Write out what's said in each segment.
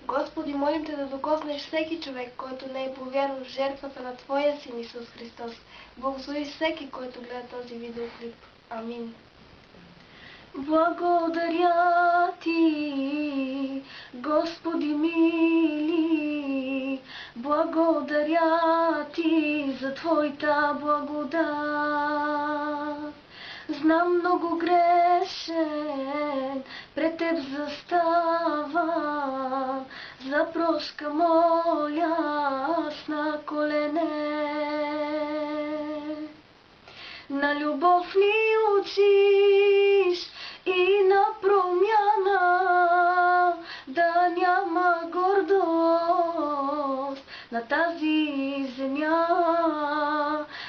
Господи, молим Те да докоснеш всеки човек, който не е повярвал в жертвата на Твоя Син Исус Христос. Благослови всеки, който гледа този видеоклип. Амин. Благодаря Ти, Господи мили, благодаря Ти за Твоята благодат. Знам много грешен, пред Теб заставам, за прошка моля аз на колене. На любов ни учиш и на промяна, да няма гордост на тази земя.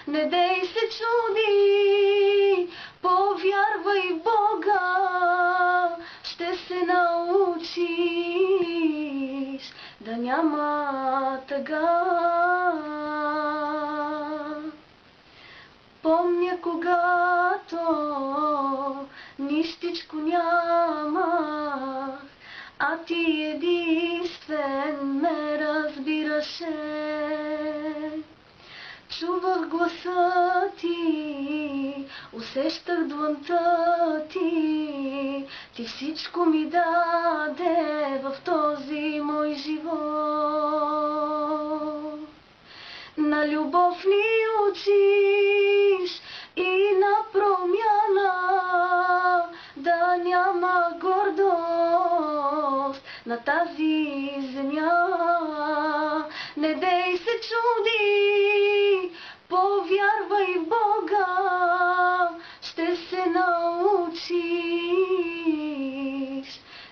Не дей се чуди, повярвай в Бога, ще се научиш да няма тъга. Помня, когато нищичко нямах, а Ти единствен ме разбираше. Чувах гласа Ти, усещах длънта Ти, Ти всичко ми даде в този мой живот. На любов ни учиш и на промяна, да няма гордост на тази земя. Не дей се чуди, повярвай в Бога, ще се научиш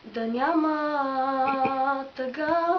да няма тъга.